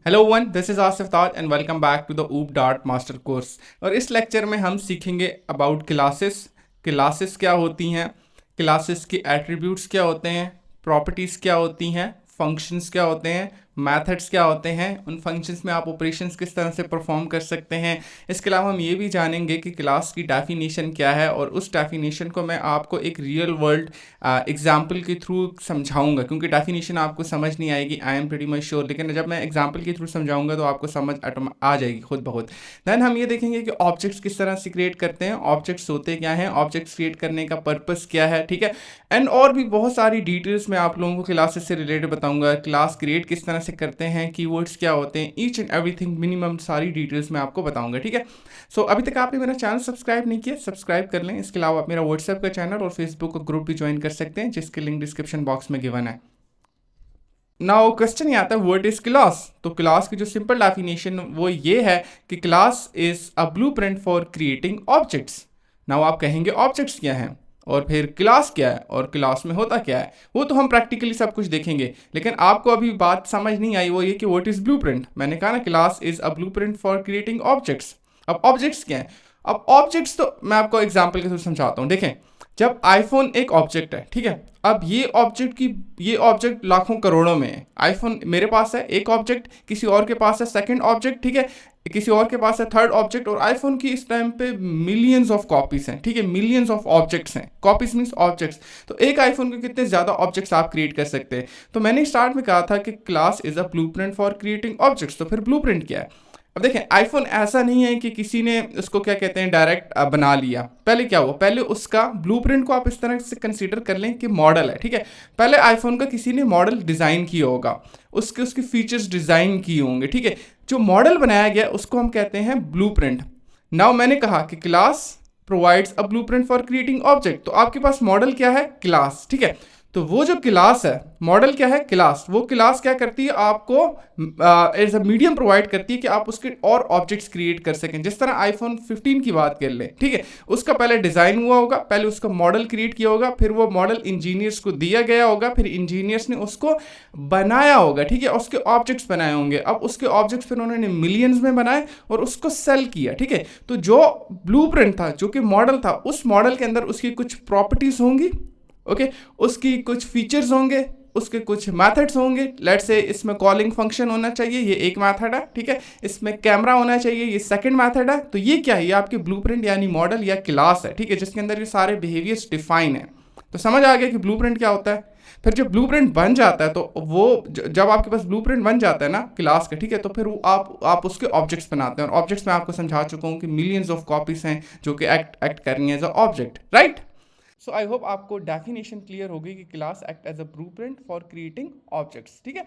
Hello one, this is Asif Taj and welcome back to the OOP Dart master course. और इस lecture में हम सीखेंगे अबाउट क्लासेस। क्लासेस क्या होती हैं, क्लासेस के एट्रीब्यूट्स क्या होते हैं, प्रॉपर्टीज़ क्या होती हैं, फंक्शंस क्या होते हैं, मेथड्स क्या होते हैं, उन फंक्शंस में आप ऑपरेशंस किस तरह से परफॉर्म कर सकते हैं। इसके अलावा हम ये भी जानेंगे कि क्लास की डेफिनेशन क्या है, और उस डेफिनेशन को मैं आपको एक रियल वर्ल्ड एग्जाम्पल के थ्रू समझाऊंगा, क्योंकि डेफिनेशन आपको समझ नहीं आएगी, I am pretty much sure, लेकिन जब मैं एग्जाम्पल के थ्रू समझाऊंगा तो आपको समझ आ जाएगी खुद ब खुद। देन हम ये देखेंगे कि ऑब्जेक्ट्स किस तरह से क्रिएट करते हैं, ऑब्जेक्ट्स होते क्या हैं, ऑब्जेक्ट्स क्रिएट करने का पर्पस क्या है, ठीक है। एंड और भी बहुत सारी डिटेल्स मैं आप लोगों को क्लासेस से रिलेटेड बताऊंगा, क्लास क्रिएट किस तरह से करते हैं, कीवर्ड्स क्या होते हैं, ईच एंड एवरीथिंग मिनिमम सारी डिटेल्स मैं आपको बताऊंगा, ठीक है। सो अभी तक आपने मेरा चैनल सब्सक्राइब नहीं किया, सब्सक्राइब कर लें। इसके अलावा आप मेरा व्हाट्सएप का चैनल और फेसबुक का ग्रुप भी ज्वाइन कर सकते हैं, जिसके लिंक डिस्क्रिप्शन बॉक्स में गिवन है। नाउ क्वेश्चन ये आता है, व्हाट इज क्लास। तो क्लास की जो सिंपल डेफिनेशन वो ये है कि class is a blueprint for creating objects. Now आप कहेंगे ऑब्जेक्ट्स क्या हैं और फिर क्लास क्या है और क्लास में होता क्या है, वो तो हम प्रैक्टिकली सब कुछ देखेंगे। लेकिन आपको अभी बात समझ नहीं आई, वो ये कि व्हाट इज ब्लूप्रिंट। मैंने कहा ना, class is a blueprint for creating objects. अब ऑब्जेक्ट्स क्या हैं? अब ऑब्जेक्ट्स तो मैं आपको एग्जाम्पल के थ्रू समझाता हूँ। देखें, जब आईफोन एक ऑब्जेक्ट है, ठीक है। अब ये ऑब्जेक्ट लाखों करोड़ों में है। आईफोन मेरे पास है एक ऑब्जेक्ट, किसी और के पास है सेकंड ऑब्जेक्ट, ठीक है, किसी और के पास है थर्ड ऑब्जेक्ट, और आईफोन की इस टाइम पे मिलियंस ऑफ कॉपीज हैं, ठीक है, मिलियंस ऑफ ऑब्जेक्ट्स हैं। Copies means objects. तो एक आईफोन के कितने ज्यादा ऑब्जेक्ट्स आप क्रिएट कर सकते हैं। तो मैंने स्टार्ट में कहा था कि class is a blueprint for creating objects. तो फिर ब्लूप्रिंट क्या है? अब देखें, आईफोन ऐसा नहीं है कि किसी ने उसको क्या कहते हैं डायरेक्ट बना लिया। पहले क्या हुआ, पहले उसका ब्लूप्रिंट को आप इस तरह से कंसीडर कर लें कि मॉडल है, ठीक है। पहले आईफोन का किसी ने मॉडल डिज़ाइन किया होगा, उसके फीचर्स डिज़ाइन किए होंगे, ठीक है। जो मॉडल बनाया गया उसको हम कहते हैं ब्लूप्रिंट। नाउ मैंने कहा कि class provides a blueprint for creating object. तो आपके पास मॉडल क्या है? क्लास, ठीक है। तो वो जो क्लास है, मॉडल क्या है? क्लास। वो क्लास क्या करती है? आपको एज अ मीडियम प्रोवाइड करती है कि आप उसके और ऑब्जेक्ट्स क्रिएट कर सकें। जिस तरह आईफोन 15 की बात कर लें, ठीक है, उसका पहले डिज़ाइन हुआ होगा, पहले उसका मॉडल क्रिएट किया होगा, फिर वो मॉडल इंजीनियर्स को दिया गया होगा, फिर इंजीनियर्स ने उसको बनाया होगा, ठीक है, उसके ऑब्जेक्ट्स बनाए होंगे। अब उसके ऑब्जेक्ट्स फिर उन्होंने मिलियंस में बनाए और उसको सेल किया, ठीक है। तो जो ब्लूप्रिंट था, जो कि मॉडल था, उस मॉडल के अंदर उसकी कुछ प्रॉपर्टीज होंगी, ओके, उसकी कुछ फीचर्स होंगे, उसके कुछ मेथड्स होंगे। लेट्स से इसमें कॉलिंग फंक्शन होना चाहिए, ये एक मेथड है, ठीक है। इसमें कैमरा होना चाहिए, ये सेकंड मेथड है। तो ये क्या है? ये आपकी ब्लूप्रिंट यानी मॉडल या क्लास है, ठीक है, जिसके अंदर ये सारे बिहेवियर्स डिफाइन है। तो समझ आ गया कि ब्लूप्रिंट क्या होता है। फिर जब ब्लूप्रिंट बन जाता है, तो वो जब आपके पास ब्लूप्रिंट बन जाता है ना क्लास का, ठीक है, तो फिर वो आप उसके ऑब्जेक्ट्स बनाते हैं। और ऑब्जेक्ट्स में आपको समझा चुका हूँ कि मिलियंस ऑफ कॉपीज हैं जो कि एक्ट कर रही हैं as a object, right. So I hope आपको डेफिनेशन क्लियर होगी कि class act as a blueprint for creating objects, ठीक है।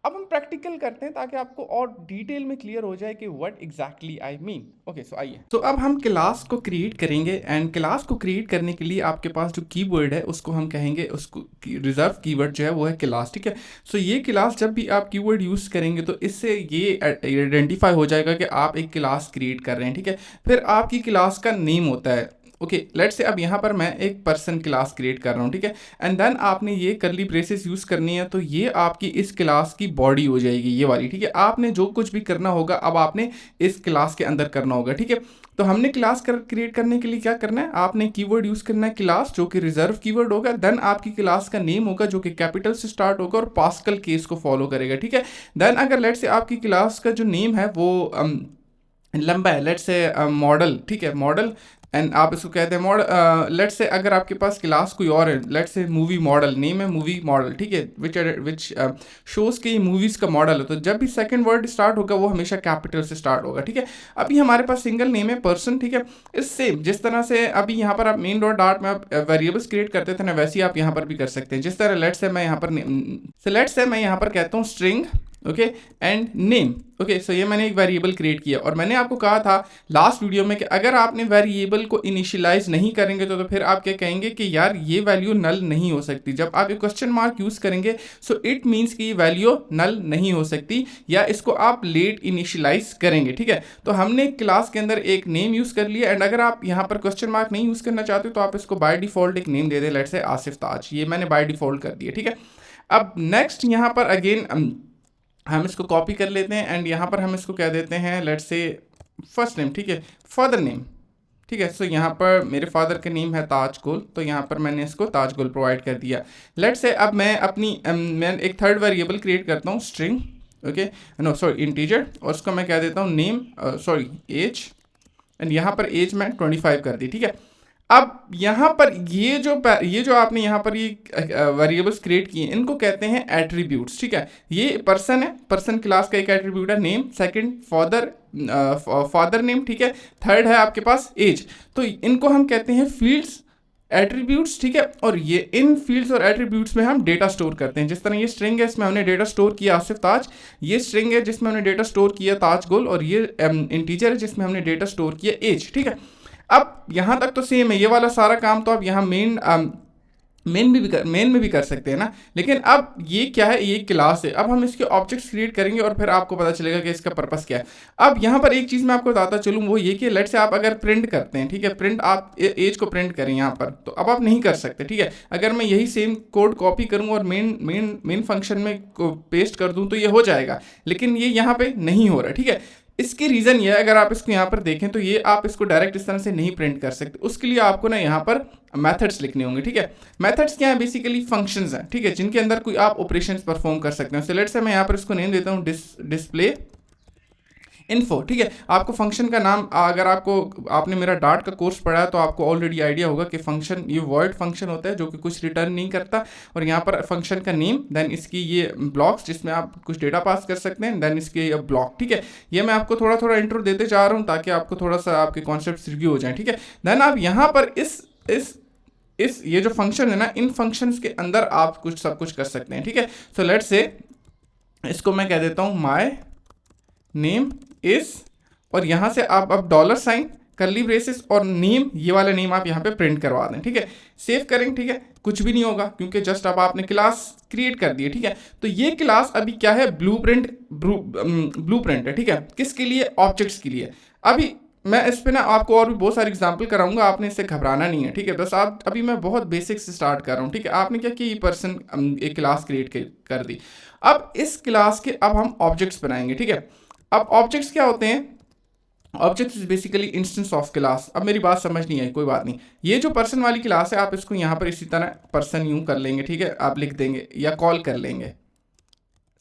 अब हम प्रैक्टिकल करते हैं ताकि आपको और डिटेल में क्लियर हो जाए कि what exactly I mean. Okay, so आइए। तो अब हम क्लास को क्रिएट करेंगे, एंड क्लास को क्रिएट करने के लिए आपके पास जो कीवर्ड है उसको हम कहेंगे, उसको रिजर्व कीवर्ड जो है वो है क्लास, ठीक है। सो ये क्लास जब भी आप कीवर्ड यूज़ करेंगे तो इससे ये आइडेंटिफाई हो जाएगा कि आप एक क्लास क्रिएट कर रहे हैं, ठीक है। फिर आपकी क्लास का नेम होता है, ओके, लेट्स से अब यहाँ पर मैं एक पर्सन क्लास क्रिएट कर रहा हूँ, ठीक है। एंड देन आपने ये करली ब्रेसेस यूज़ करनी है, तो ये आपकी इस क्लास की बॉडी हो जाएगी, ये वाली, ठीक है। आपने जो कुछ भी करना होगा अब आपने इस क्लास के अंदर करना होगा, ठीक है। तो हमने क्लास क्रिएट करने के लिए क्या करना है, आपने कीवर्ड यूज़ करना है क्लास, जो कि रिजर्व कीवर्ड होगा। देन आपकी क्लास का नेम होगा जो कि कैपिटल से स्टार्ट होगा और पास्कल केस को फॉलो करेगा, ठीक है। देन अगर लेट्स से आपकी क्लास का जो नेम है वो लंबा है, लेट्स से मॉडल, ठीक है, मॉडल, एंड आप इसको कहते हैं मॉडल। लेट्स से अगर आपके पास क्लास कोई और है, let's say movie model, name है मूवी मॉडल, ठीक है, विच शोज़ के मूवीज़ का मॉडल है। तो जब भी सेकंड वर्ड स्टार्ट होगा वो हमेशा कैपिटल से स्टार्ट होगा, ठीक है। अभी हमारे पास सिंगल नेम है पर्सन, ठीक है। इस सेम जिस तरह से अभी यहाँ पर आप मेन डॉट डार्ट में आप वेरिएबल्स क्रिएट करते थे ना, वैसे ही आप यहाँ पर भी कर सकते हैं। जिस तरह लेट्स से मैं यहाँ पर कहता हूँ string, okay, and name, okay. So ये मैंने एक वेरिएबल क्रिएट किया, और मैंने आपको कहा था लास्ट वीडियो में कि अगर आपने वेरिएबल को इनिशियलाइज नहीं करेंगे तो फिर आप क्या कहेंगे कि यार ये वैल्यू नल नहीं हो सकती। जब आप ये क्वेश्चन मार्क यूज़ करेंगे सो इट मीन्स कि ये वैल्यू नल नहीं हो सकती, या इसको आप लेट इनिशियलाइज करेंगे, ठीक है। तो हमने क्लास के अंदर एक नेम यूज़ कर लिया, एंड अगर आप यहाँ पर क्वेश्चन मार्क नहीं यूज़ करना चाहते तो आप इसको बाय डिफॉल्ट एक नेम दे दें, लेट्स से आसिफ ताज, ये मैंने बाय डिफॉल्ट कर दिया, ठीक है। अब नेक्स्ट यहाँ पर अगेन हम इसको कॉपी कर लेते हैं एंड यहाँ पर हम इसको क्या देते हैं, लेट्स से फर्स्ट नेम, ठीक है, फादर नेम, ठीक है। सो यहाँ पर मेरे फादर का नेम है ताजगुल, तो यहाँ पर मैंने इसको ताजगुल प्रोवाइड कर दिया। लेट्स से अब मैं अपनी मैं एक थर्ड वेरिएबल क्रिएट करता हूँ, string, okay, no sorry integer, और उसको मैं क्या देता हूँ, नेम सॉरी एज, एंड यहाँ पर एज मैं 25 कर दी, ठीक है। अब यहाँ पर ये जो आपने यहाँ पर ये वेरिएबल्स क्रिएट किए, इनको कहते हैं एट्रीब्यूट्स, ठीक है। ये पर्सन है, पर्सन क्लास का एक एट्रीब्यूट है नेम, सेकंड फादर नेम, ठीक है, थर्ड है आपके पास एज, तो इनको हम कहते हैं फील्ड्स, एट्रीब्यूट्स, ठीक है। और ये इन फील्ड्स और एट्रीब्यूट्स में हम डेटा स्टोर करते हैं। जिस तरह ये स्ट्रिंग है, इसमें हमने डेटा स्टोर किया आसिफ ताज, ये स्ट्रिंग है जिसमें हमने डेटा स्टोर किया ताजगुल, और ये इंटीजर है जिसमें हमने डेटा स्टोर किया एज, ठीक है। अब यहाँ तक तो सेम है, ये वाला सारा काम तो आप यहाँ मेन में भी कर सकते हैं ना, लेकिन अब ये क्या है, ये क्लास है। अब हम इसके ऑब्जेक्ट्स क्रिएट करेंगे और फिर आपको पता चलेगा कि इसका पर्पस क्या है। अब यहाँ पर एक चीज़ मैं आपको बताता चलूँ, वो ये कि लेट से आप अगर प्रिंट करते हैं, ठीक है, प्रिंट आप एज को प्रिंट करें यहाँ पर, तो अब आप नहीं कर सकते, ठीक है। अगर मैं यही सेम कोड कॉपी करूँ और मेन फंक्शन में पेस्ट कर दूँ तो ये हो जाएगा, लेकिन ये यहाँ पे नहीं हो रहा, ठीक है। इसकी रीज़न ये है, अगर आप इसको यहाँ पर देखें तो ये आप इसको डायरेक्ट इस तरह से नहीं प्रिंट कर सकते। उसके लिए आपको ना यहाँ पर मेथड्स लिखने होंगे, ठीक है। मेथड्स क्या है, बेसिकली फंक्शंस हैं, ठीक है, जिनके अंदर कोई आप ऑपरेशंस परफॉर्म कर सकते हैं। सो लेट्स से मैं यहाँ पर इसको नेम देता हूँ डिस्प्ले इन्फो, ठीक है। आपको फंक्शन का नाम, अगर आपने मेरा डार्ट का कोर्स पढ़ा है तो आपको ऑलरेडी आइडिया होगा कि फंक्शन ये वॉइड फंक्शन होता है जो कि कुछ रिटर्न नहीं करता, और यहाँ पर फंक्शन का नेम, देन इसकी ये ब्लॉक्स जिसमें आप कुछ डेटा पास कर सकते हैं, देन इसके ये ब्लॉक, ठीक है। ये मैं आपको थोड़ा थोड़ा इंट्रो देते जा रहा हूँ ताकि आपको थोड़ा सा आपके कॉन्सेप्ट रिव्यू हो जाए, ठीक है। देन आप यहाँ पर इस ये जो फंक्शन है ना, इन फंक्शंस के अंदर आप सब कुछ कर सकते हैं, ठीक है। सो लेट्स से इसको मैं कह देता हूँ माय नेम इज, और यहाँ से आप अब डॉलर साइन, कर्ली ब्रेसेस और नेम, ये वाला नेम आप यहाँ पे प्रिंट करवा दें, ठीक है। सेव करेंगे, ठीक है, कुछ भी नहीं होगा क्योंकि जस्ट अब आपने क्लास क्रिएट कर दी है, ठीक है। तो ये क्लास अभी क्या है, ब्लूप्रिंट है, ठीक है, किसके लिए, ऑब्जेक्ट्स के लिए। अभी मैं इस पे ना आपको और भी बहुत सारे एग्जांपल कराऊंगा, आपने इससे घबराना नहीं है, ठीक है। बस आप अभी मैं बहुत बेसिक से स्टार्ट कर रहा हूँ, ठीक है। आपने क्या किया, ये पर्सन एक क्लास क्रिएट कर दी। अब इस क्लास के अब हम ऑब्जेक्ट्स बनाएंगे, ठीक है। अब ऑब्जेक्ट्स क्या होते हैं, objects is basically instance of class. अब मेरी बात समझ नहीं आई, कोई बात नहीं। ये जो पर्सन वाली क्लास है, आप इसको यहाँ पर इसी तरह पर्सन यूं कर लेंगे, ठीक है, आप लिख देंगे या कॉल कर लेंगे,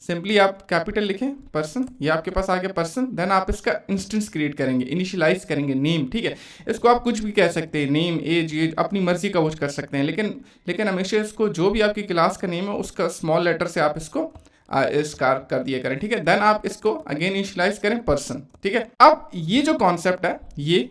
सिंपली आप कैपिटल लिखें पर्सन, ये आपके पास आ गया पर्सन। देन आप इसका इंस्टेंस क्रिएट करेंगे, इनिशियलाइज करेंगे नेम, ठीक है। इसको आप कुछ भी कह सकते हैं, नेम एज, ये अपनी मर्जी का वो कर सकते हैं, लेकिन हमेशा इसको जो भी आपकी क्लास का नेम है उसका स्मॉल लेटर से आप इसको स्कार कर दिया करें, ठीक है। देन आप इसको अगेन इनिशियलाइज करें पर्सन, ठीक है। अब ये जो कॉन्सेप्ट है, ये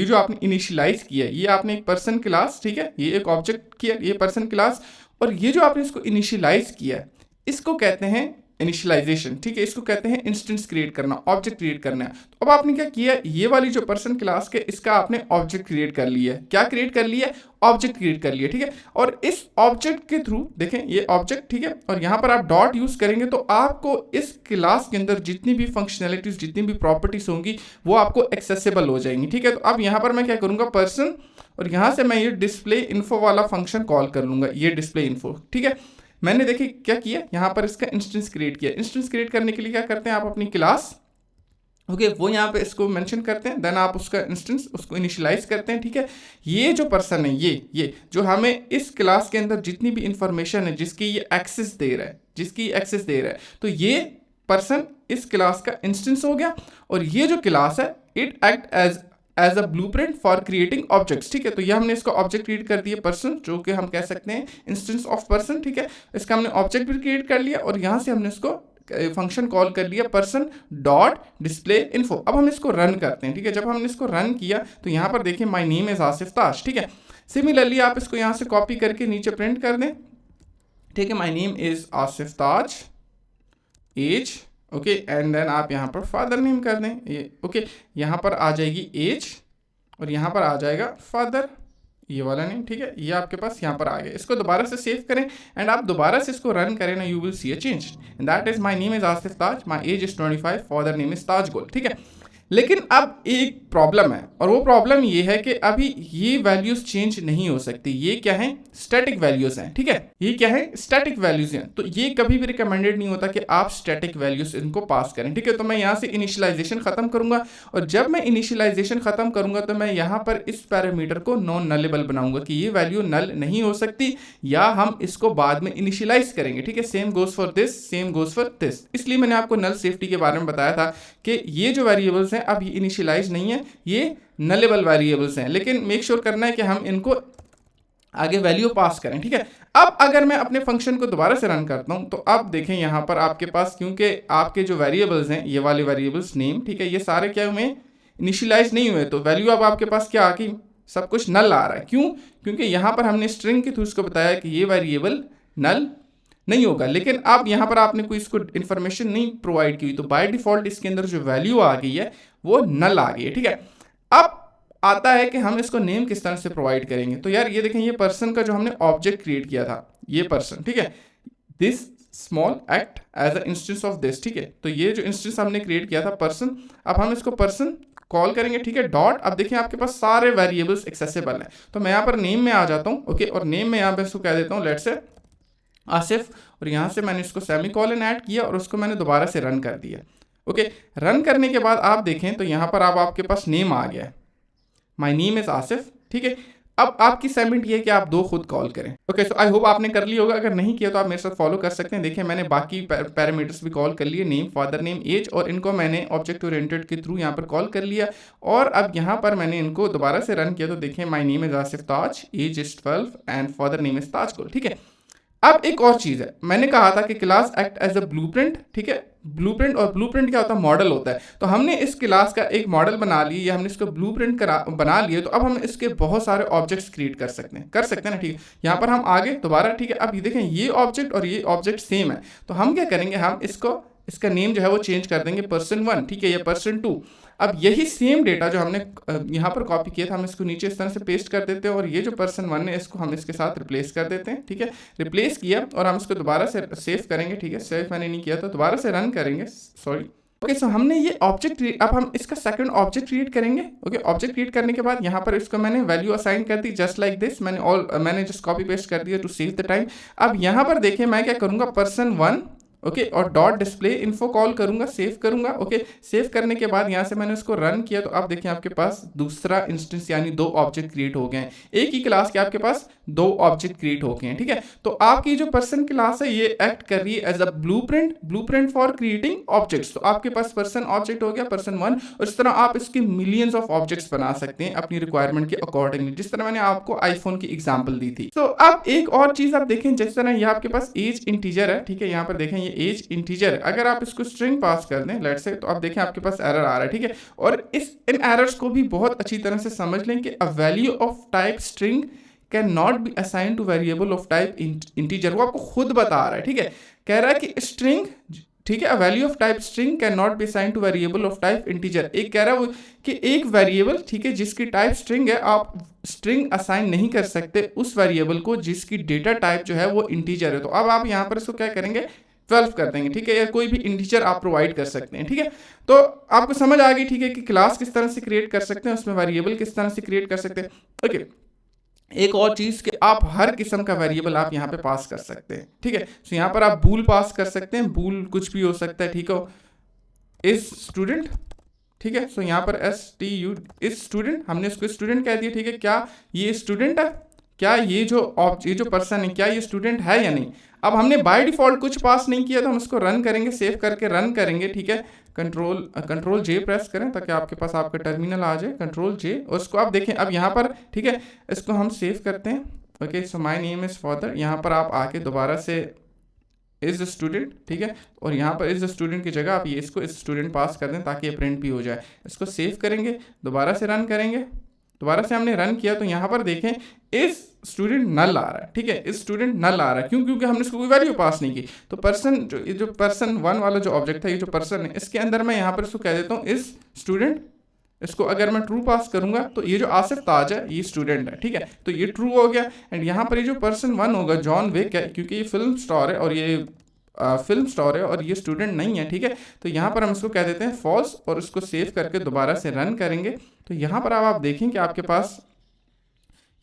जो आपने इनिशियलाइज किया है, ये आपने एक पर्सन क्लास, ठीक है, ये एक ऑब्जेक्ट किया, ये पर्सन क्लास, और ये जो आपने इसको इनिशियलाइज किया है, इसको कहते हैं इनिशियलाइजेशन, ठीक है। इसको कहते हैं इंस्टेंस क्रिएट करना, ऑब्जेक्ट क्रिएट करना है। तो अब आपने क्या किया, ये वाली जो पर्सन क्लास के, इसका आपने ऑब्जेक्ट क्रिएट कर लिया है। क्या क्रिएट कर लिया, ऑब्जेक्ट क्रिएट कर लिया, ठीक है। और इस ऑब्जेक्ट के थ्रू देखें, ये ऑब्जेक्ट, ठीक है, और यहाँ पर आप डॉट यूज करेंगे तो आपको इस क्लास के अंदर जितनी भी फंक्शनैलिटीज, जितनी भी प्रॉपर्टीज होंगी वो आपको एक्सेसिबल हो जाएंगी, ठीक है। तो अब यहाँ पर मैं क्या करूँगा, पर्सन, और यहाँ से मैं ये डिस्प्ले इन्फो वाला फंक्शन कॉल कर लूँगा, ये डिस्प्ले इन्फो, ठीक है। मैंने देखिए क्या किया, यहाँ पर इसका इंस्टेंस क्रिएट किया। इंस्टेंस क्रिएट करने के लिए क्या करते हैं, आप अपनी क्लास, ओके, वो यहाँ पे इसको मेंशन करते हैं, देन आप उसका इंस्टेंस, उसको इनिशियलाइज करते हैं, ठीक है। ये जो पर्सन है, ये जो हमें इस क्लास के अंदर जितनी भी इंफॉर्मेशन है, जिसकी ये एक्सेस दे रहा है, तो ये पर्सन इस क्लास का इंस्टेंस हो गया। और ये जो क्लास है, it act as a blueprint for creating objects, ठीक है। तो ये हमने इसका ऑब्जेक्ट क्रिएट कर दिया पर्सन, जो कि हम कह सकते हैं इंस्टेंस ऑफ पर्सन, ठीक है। इसका हमने ऑब्जेक्ट भी क्रिएट कर लिया, और यहाँ से हमने इसको फंक्शन कॉल कर लिया पर्सन डॉट डिस्प्ले इन्फो। अब हम इसको रन करते हैं, ठीक है। जब हमने इसको रन किया तो यहाँ पर देखिए माय नेम इज आसिफ ताज, ठीक है। सिमिलरली आप इसको यहाँ से कॉपी करके नीचे प्रिंट कर दें, ठीक है, my name is Asif Taj, as, okay, and then आप यहाँ पर फादर नेम कर दें, ये ओके, यहाँ पर आ जाएगी एज और यहाँ पर आ जाएगा फादर, ये वाला नेम, ठीक है। ये आपके पास यहाँ पर आ गया। इसको दोबारा से सेव करें एंड आप दोबारा से इसको रन करें ना, you will see a change, and that is my name is Asif Taj, my age is 25, father name is Tajgul, ठीक है। लेकिन अब एक प्रॉब्लम है, और वो प्रॉब्लम ये है कि अभी ये वैल्यूज चेंज नहीं हो सकती। ये क्या है? स्टैटिक वैल्यूज हैं, ठीक है। ये क्या है? स्टैटिक वैल्यूज हैं। तो ये कभी भी रिकमेंडेड नहीं होता कि आप स्टैटिक वैल्यूज इनको पास करें, ठीक है। तो मैं यहाँ से इनिशियलाइजेशन खत्म करूंगा, और जब मैं इनिशियलाइजेशन खत्म करूंगा तो मैं यहाँ पर इस पैरामीटर को नॉन नलेबल बनाऊंगा कि ये वैल्यू नल नहीं हो सकती, या हम इसको बाद में इनिशियलाइज करेंगे, ठीक है। Same goes for this, same goes for this. इसलिए मैंने आपको नल सेफ्टी के बारे में बताया था कि ये जो वेरिएबल्स हैं अब ये इनिशियलाइज नहीं है, ये नलेबल वेरिएबल्स हैं, लेकिन मेक श्योर करना है कि हम इनको आगे वैल्यू पास करें, ठीक है। अब अगर मैं अपने फंक्शन को दोबारा से रन करता हूं तो अब देखें यहाँ पर आपके पास, क्योंकि आपके जो वेरिएबल्स हैं ये वाले वेरिएबल्स नेम, ठीक है, ये सारे क्या हुए? इनिशियलाइज नहीं हुए, तो वैल्यू अब आपके पास क्या आ गई? सब कुछ नल आ रहा है। क्यों? क्योंकि यहाँ पर हमने स्ट्रिंग के थ्रू इसको बताया कि ये वेरिएबल नल नहीं होगा, लेकिन अब यहाँ पर आपने कोई इसको इन्फॉर्मेशन नहीं प्रोवाइड की हुई, तो बाय डिफॉल्ट इसके अंदर जो वैल्यू आ गई है वो नल आ गई है, ठीक है। अब आता है कि हम इसको नेम किस तरह से प्रोवाइड करेंगे। तो यार ये देखें, ये पर्सन का जो हमने ऑब्जेक्ट क्रिएट किया था, ये पर्सन, ठीक है, this small act as a instance of this, ठीक है। तो ये जो इंस्टेंस हमने क्रिएट किया था पर्सन, अब हम इसको पर्सन कॉल करेंगे, ठीक है, डॉट। अब देखिए आपके पास सारे वेरिएबल्स एक्सेसिबल हैं, तो मैं यहाँ पर नेम में आ जाता हूँ, ओके, और नेम में यहाँ पे इसको कह देता हूँ लेट्स से आसिफ, और यहाँ से मैंने इसको सेमीकोलन ऐड किया और उसको मैंने दोबारा से रन कर दिया, ओके। रन करने के बाद आप देखें तो यहाँ पर अब आपके पास नेम आ गया है, माई नेम इज आसिफ, ठीक है। अब आपकी असाइनमेंट ये है कि आप दो खुद कॉल करें, ओके। सो आई होप आपने कर लिया होगा, अगर नहीं किया तो आप मेरे साथ फॉलो कर सकते हैं। देखिए मैंने बाकी पैरामीटर्स भी कॉल कर लिए, नेम, फादर नेम, एज, और इनको मैंने ऑब्जेक्ट ओरिएंटेड के थ्रू यहाँ पर कॉल कर लिया, और अब यहाँ पर मैंने इनको दोबारा से रन किया तो देखिए my name is Asif Taj, age is 12 and father name is Tajkul, ठीक है। अब एक और चीज है, मैंने कहा था कि class act as a blueprint, ठीक है। ब्लूप्रिंट, और ब्लूप्रिंट क्या होता है? मॉडल होता है। तो हमने इस क्लास का एक मॉडल बना लिया, या हमने इसको ब्लूप्रिंट बना लिए, तो अब हम इसके बहुत सारे ऑब्जेक्ट्स क्रिएट कर सकते हैं ना, ठीक है। यहाँ पर हम आगे दोबारा, ठीक है, अब ये देखें ये ऑब्जेक्ट और ये ऑब्जेक्ट सेम है, तो हम क्या करेंगे, हम इसका नेम जो है वो चेंज कर देंगे person1, ठीक है, या person2। अब यही सेम डेटा जो हमने यहाँ पर कॉपी किया था, हम इसको नीचे इस तरह से पेस्ट कर देते हैं, और ये जो person1 है इसको हम इसके साथ रिप्लेस कर देते हैं, ठीक है। रिप्लेस किया और हम इसको दोबारा से सेव करेंगे, ठीक है। सेव मैंने नहीं किया, तो दोबारा से रन करेंगे, सॉरी, ओके। सो हमने ये ऑब्जेक्ट, अब हम इसका सेकंड ऑब्जेक्ट क्रिएट करेंगे, ओके। ऑब्जेक्ट क्रिएट करने के बाद यहाँ पर इसको मैंने वैल्यू असाइन कर दी जस्ट लाइक दिस, मैंने जस्ट कॉपी पेस्ट कर दिया टू सेव द टाइम। अब यहाँ पर देखिए मैं क्या करूँगा, person1, ओके, और डॉट डिस्प्ले इन्फो कॉल करूंगा, सेव करूंगा, ओके। सेव करने के बाद यहाँ से मैंने उसको रन किया, तो अब देखिए आपके पास दूसरा इंस्टेंस यानी दो ऑब्जेक्ट क्रिएट हो गए हैं। एक ही क्लास के आपके पास दो ऑब्जेक्ट क्रिएट हो गए हैं, ठीक है। तो आपकी जो पर्सन क्लास है ये एक्ट कर रही है as a blueprint for creating objects. तो आपके पास पर्सन ऑब्जेक्ट हो गया, person1, और इस तरह आप इसके मिलियंस ऑफ ऑब्जेक्ट्स बना सकते हैं अपनी रिक्वायरमेंट के अकॉर्डिंगली, जिस तरह मैंने आपको आईफोन की एग्जाम्पल दी थी। तो अब एक और चीज आप देखें, जिस तरह ये आपके पास एज इंटीजर है, ठीक है, यहाँ पर देखें ये एज इंटीजर, अगर आप इसको स्ट्रिंग पास कर दें लेट्स से, तो आप देखें आपके पास एरर आ रहा है, ठीक है। और इन एरर्स को भी बहुत अच्छी तरह से समझ लें कि a value of type string can not be assign two variable of type integer. वो आपको खुद बता रहा है, ठीक है, कह रहा है कि स्ट्रिंग, ठीक है, a value of type string can not be assign two variable of type integer. एक कह रहा है वो कि एक वेरिएबल, ठीक है, जिसकी टाइप स्ट्रिंग है, आप स्ट्रिंग असाइन नहीं कर सकते उस वेरिएबल को जिसकी डेटा टाइप जो है वो इंटीजर है। तो अब आप यहाँ पर इसको क्या करेंगे, 12 कर देंगे, ठीक है, या कोई भी इंटीजर आप प्रोवाइड कर सकते हैं, ठीक है। तो आपको समझ आ गई, ठीक है, कि क्लास किस तरह से क्रिएट कर सकते हैं, उसमें वेरिएबल किस तरह से क्रिएट कर सकते हैं, ओके। एक और चीज कि आप हर किस्म का वेरिएबल आप यहाँ पे पास कर सकते हैं, ठीक है। तो यहाँ पर आप बूल पास कर सकते हैं, बूल कुछ भी हो सकता है, ठीक है, इज स्टूडेंट, ठीक है। सो यहाँ पर STU इज स्टूडेंट, हमने इसको स्टूडेंट कह दिया, ठीक है। क्या ये स्टूडेंट है? क्या ये जो पर्सन है क्या ये स्टूडेंट है या नहीं? अब हमने बाय डिफॉल्ट कुछ पास नहीं किया, तो हम इसको रन करेंगे, सेव करके रन करेंगे, ठीक है। कंट्रोल J प्रेस करें ताकि आपके पास आपका टर्मिनल आ जाए, कंट्रोल J, और इसको आप देखें अब यहाँ पर, ठीक है, इसको हम सेव करते हैं, okay. So my name is father, यहाँ पर आप आके दोबारा से इज द स्टूडेंट, ठीक है, और यहाँ पर इज द स्टूडेंट की जगह आप ये इसको इज स्टूडेंट पास कर दें ताकि ये प्रिंट भी हो जाए। इसको सेव करेंगे, दोबारा से रन करेंगे, दोबारा से हमने रन किया तो यहाँ पर देखें इस स्टूडेंट नल आ रहा है, ठीक है, इस स्टूडेंट नल आ रहा है। क्यों? क्योंकि हमने इसको कोई वैल्यू पास नहीं की। तो जो person1 वाला जो ऑब्जेक्ट है, ये जो पर्सन है, इसके अंदर मैं यहाँ पर इसको कह देता हूँ इस स्टूडेंट। इसको अगर मैं ट्रू पास करूंगा तो ये जो आसिफ ताज है ये स्टूडेंट है, ठीक है, तो ये ट्रू हो गया। एंड यहाँ पर ये जो person1 होगा जॉन विक है, क्योंकि ये फिल्म स्टार है और ये फिल्म स्टार है और ये स्टूडेंट नहीं है, ठीक है। तो यहाँ पर हम इसको कह देते हैं फॉल्स और इसको सेव करके दोबारा से रन करेंगे। तो यहाँ पर अब आप देखें कि आपके पास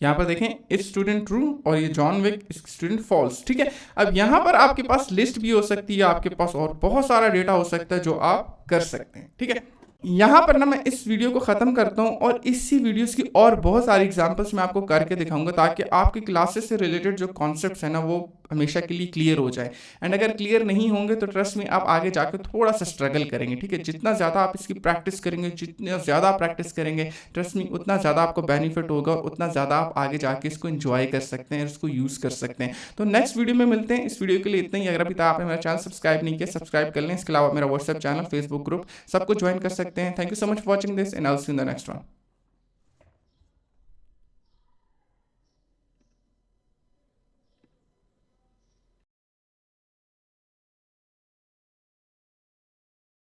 यहाँ पर देखें इफ स्टूडेंट ट्रू और ये जॉन विक स्टूडेंट फॉल्स, ठीक है। अब यहाँ पर आपके पास लिस्ट भी हो सकती है, आपके पास और बहुत सारा डेटा हो सकता है जो आप कर सकते हैं, ठीक है। यहाँ पर ना मैं इस वीडियो को ख़त्म करता हूँ और इसी वीडियोस की और बहुत सारी एग्जांपल्स मैं आपको करके दिखाऊंगा ताकि आपकी क्लासेस से रिलेटेड जो कॉन्सेप्ट्स हैं ना वो हमेशा के लिए क्लियर हो जाए। एंड अगर क्लियर नहीं होंगे तो ट्रस्ट में आप आगे जाकर थोड़ा सा स्ट्रगल करेंगे, ठीक है। जितना ज़्यादा आप इसकी प्रैक्टिस करेंगे, जितना ज़्यादा आप प्रैक्टिस करेंगे, ट्रस्ट में उतना ज़्यादा आपको बेनिफिट होगा और उतना ज़्यादा आप आगे जाके इसको एंजॉय कर सकते हैं, इसको यूज़ कर सकते हैं। तो नेक्स्ट वीडियो में मिलते हैं। इस वीडियो के लिए इतना ही। अगर अभी तक आपने मेरा चैनल सब्सक्राइब नहीं किया, सब्सक्राइब कर लें। इसके अलावा मेरा व्हाट्सएप चैनल, फेसबुक ग्रुप सबको ज्वाइन कर सकते हैं। Thank you so much for watching this and I will see you in the next one.